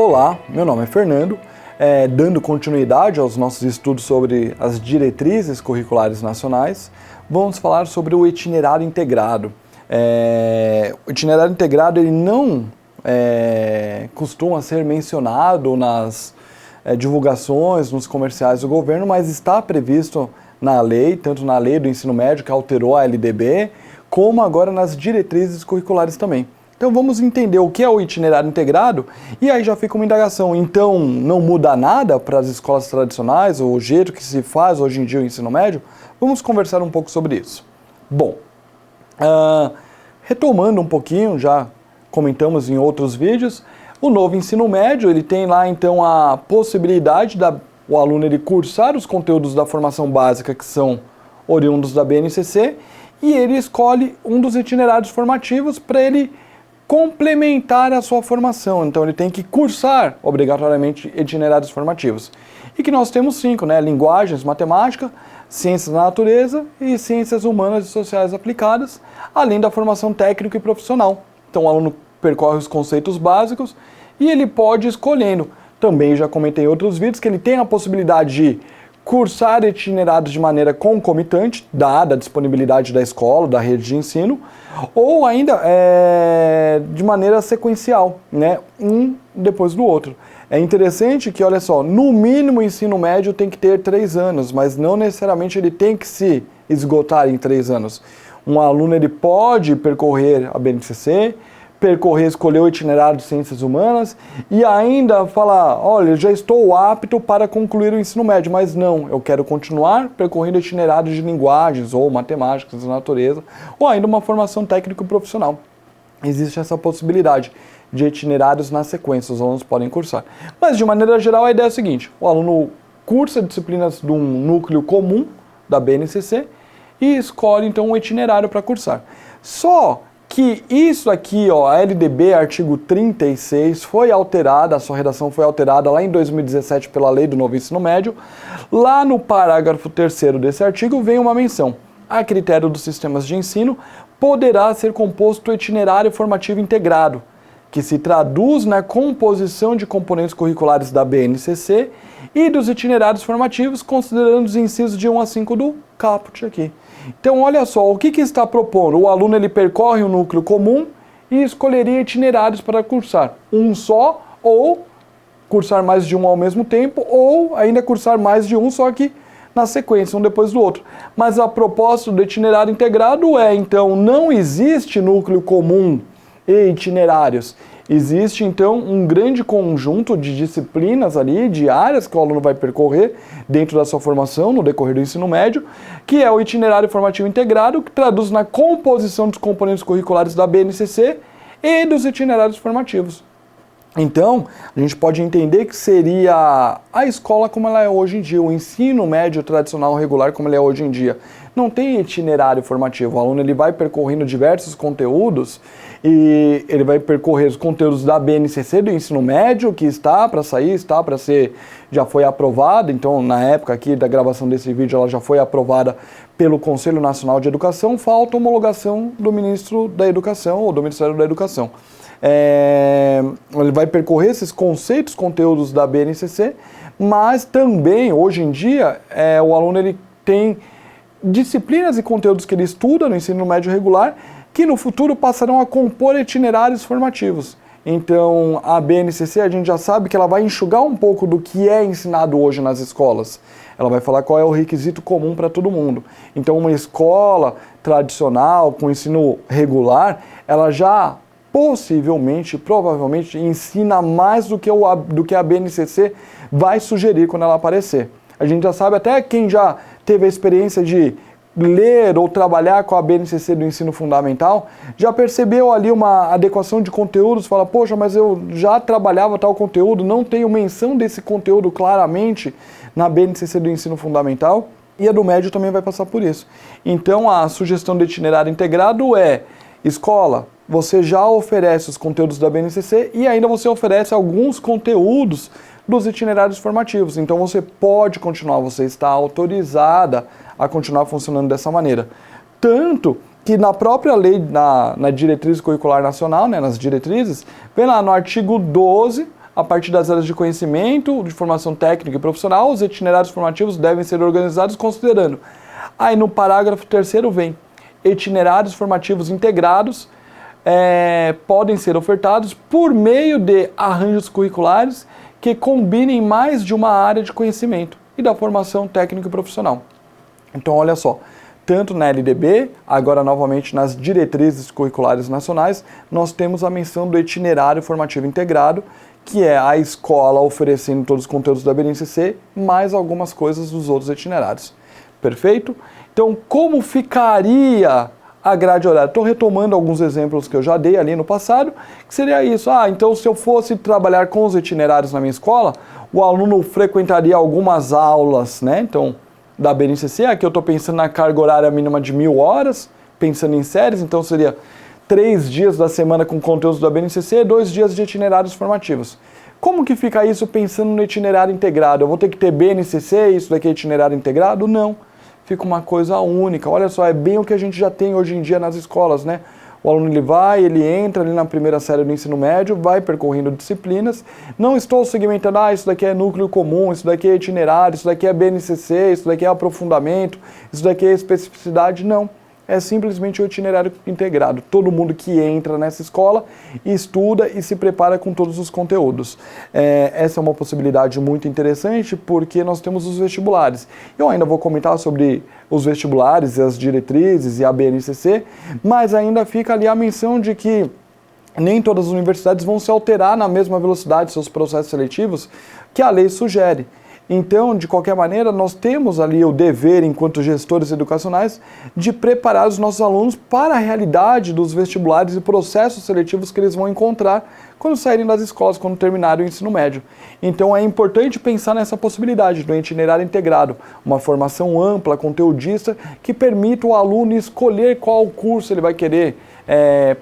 Olá, meu nome é Fernando, dando continuidade aos nossos estudos sobre as diretrizes curriculares nacionais, vamos falar sobre o itinerário integrado. O itinerário integrado ele não costuma ser mencionado nas divulgações, nos comerciais do governo, mas está previsto na lei, tanto na lei do ensino médio que alterou a LDB, como agora nas diretrizes curriculares também. Então vamos entender o que é o itinerário integrado e aí já fica uma indagação. Então não muda nada para as escolas tradicionais, ou o jeito que se faz hoje em dia o ensino médio? Vamos conversar um pouco sobre isso. Bom, retomando um pouquinho, já comentamos em outros vídeos, o novo ensino médio ele tem lá então a possibilidade o aluno ele cursar os conteúdos da formação básica que são oriundos da BNCC e ele escolhe um dos itinerários formativos para ele complementar a sua formação. Então ele tem que cursar obrigatoriamente itinerários formativos. E que nós temos 5, né? Linguagens, matemática, ciências da natureza e ciências humanas e sociais aplicadas, além da formação técnica e profissional. Então o aluno percorre os conceitos básicos e ele pode ir escolhendo. Também já comentei em outros vídeos que ele tem a possibilidade de cursar itinerários de maneira concomitante, dada a disponibilidade da escola, da rede de ensino, ou ainda de maneira sequencial, né? Um depois do outro. É interessante que, olha só, no mínimo o ensino médio tem que ter 3 anos, mas não necessariamente ele tem que se esgotar em 3 anos. Um aluno ele pode percorrer a BNCC, escolher o itinerário de ciências humanas e ainda falar, olha, eu já estou apto para concluir o ensino médio, mas não, eu quero continuar percorrendo itinerários de linguagens ou matemáticas da natureza, ou ainda uma formação técnico-profissional. Existe essa possibilidade de itinerários na sequência, os alunos podem cursar. Mas, de maneira geral, a ideia é a seguinte, o aluno cursa disciplinas de um núcleo comum da BNCC e escolhe, então, um itinerário para cursar. Só que isso aqui, ó, a LDB, artigo 36, foi alterada, a sua redação foi alterada lá em 2017 pela lei do novo ensino médio. Lá no parágrafo 3º desse artigo vem uma menção. A critério dos sistemas de ensino, poderá ser composto o itinerário formativo integrado, que se traduz na composição de componentes curriculares da BNCC e dos itinerários formativos, considerando os incisos de 1 a 5 do caput aqui. Então, olha só, o que está propondo? O aluno ele percorre um núcleo comum e escolheria itinerários para cursar um só, ou cursar mais de um ao mesmo tempo, ou ainda cursar mais de um, só que na sequência, um depois do outro. Mas a proposta do itinerário integrado então, não existe núcleo comum e itinerários. Existe, então, um grande conjunto de disciplinas ali, de áreas que o aluno vai percorrer dentro da sua formação, no decorrer do ensino médio, que é o itinerário formativo integrado, que traduz na composição dos componentes curriculares da BNCC e dos itinerários formativos. Então, a gente pode entender que seria a escola como ela é hoje em dia, o ensino médio tradicional regular como ele é hoje em dia. Não tem itinerário formativo, o aluno ele vai percorrendo diversos conteúdos e ele vai percorrer os conteúdos da BNCC do ensino médio, que está para sair, está para ser, já foi aprovada, então na época aqui da gravação desse vídeo ela já foi aprovada pelo Conselho Nacional de Educação, falta homologação do Ministro da Educação ou do Ministério da Educação. Ele vai percorrer esses conceitos, conteúdos da BNCC, mas também, hoje em dia, o aluno ele tem disciplinas e conteúdos que ele estuda no ensino médio regular, que no futuro passarão a compor itinerários formativos. Então, a BNCC, a gente já sabe que ela vai enxugar um pouco do que é ensinado hoje nas escolas. Ela vai falar qual é o requisito comum para todo mundo. Então, uma escola tradicional, com ensino regular, ela já possivelmente, provavelmente, ensina mais do que a BNCC vai sugerir quando ela aparecer. A gente já sabe, até quem já teve a experiência de ler ou trabalhar com a BNCC do ensino fundamental, já percebeu ali uma adequação de conteúdos, fala, poxa, mas eu já trabalhava tal conteúdo, não tenho menção desse conteúdo claramente na BNCC do ensino fundamental, e a do médio também vai passar por isso. Então, a sugestão de itinerário integrado é, escola, você já oferece os conteúdos da BNCC e ainda você oferece alguns conteúdos dos itinerários formativos. Então você pode continuar, você está autorizada a continuar funcionando dessa maneira. Tanto que na própria lei, na diretriz curricular nacional, né, nas diretrizes, vem lá no artigo 12, A partir das áreas de conhecimento, de formação técnica e profissional, os itinerários formativos devem ser organizados considerando. Aí no parágrafo 3º vem: itinerários formativos integrados podem ser ofertados por meio de arranjos curriculares que combinem mais de uma área de conhecimento e da formação técnica e profissional. Então olha só, tanto na LDB, agora novamente nas diretrizes curriculares nacionais, nós temos a menção do itinerário formativo integrado, que é a escola oferecendo todos os conteúdos da BNCC, mais algumas coisas dos outros itinerários. Perfeito? Então, como ficaria a grade horária? Estou retomando alguns exemplos que eu já dei ali no passado, que seria isso. Então se eu fosse trabalhar com os itinerários na minha escola, o aluno frequentaria algumas aulas, né? Então, da BNCC, aqui eu estou pensando na carga horária mínima de 1.000 horas, pensando em séries, então seria 3 dias da semana com conteúdos da BNCC e 2 dias de itinerários formativos. Como que fica isso pensando no itinerário integrado? Eu vou ter que ter BNCC, isso daqui é itinerário integrado? Não. Fica uma coisa única. Olha só, é bem o que a gente já tem hoje em dia nas escolas, né? O aluno ele entra ali na primeira série do ensino médio, vai percorrendo disciplinas. Não estou segmentando, isso daqui é núcleo comum, isso daqui é itinerário, isso daqui é BNCC, isso daqui é aprofundamento, isso daqui é especificidade. Não. É simplesmente o itinerário integrado. Todo mundo que entra nessa escola estuda e se prepara com todos os conteúdos. Essa é uma possibilidade muito interessante porque nós temos os vestibulares. Eu ainda vou comentar sobre os vestibulares, as diretrizes e a BNCC, mas ainda fica ali a menção de que nem todas as universidades vão se alterar na mesma velocidade seus processos seletivos que a lei sugere. Então, de qualquer maneira, nós temos ali o dever, enquanto gestores educacionais, de preparar os nossos alunos para a realidade dos vestibulares e processos seletivos que eles vão encontrar quando saírem das escolas, quando terminarem o ensino médio. Então, é importante pensar nessa possibilidade do itinerário integrado, uma formação ampla, conteudista, que permita o aluno escolher qual curso ele vai querer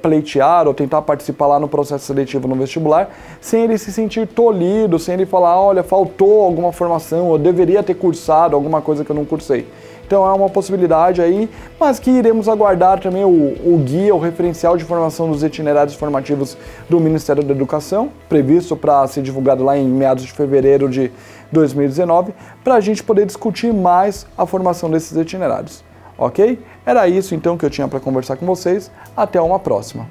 pleitear ou tentar participar lá no processo seletivo no vestibular, sem ele se sentir tolhido, sem ele falar, olha, faltou alguma formação, eu deveria ter cursado alguma coisa que eu não cursei. Então é uma possibilidade aí, mas que iremos aguardar também o guia, o referencial de formação dos itinerários formativos do Ministério da Educação, previsto para ser divulgado lá em meados de fevereiro de 2019, para a gente poder discutir mais a formação desses itinerários. Ok? Era isso então que eu tinha para conversar com vocês. Até uma próxima.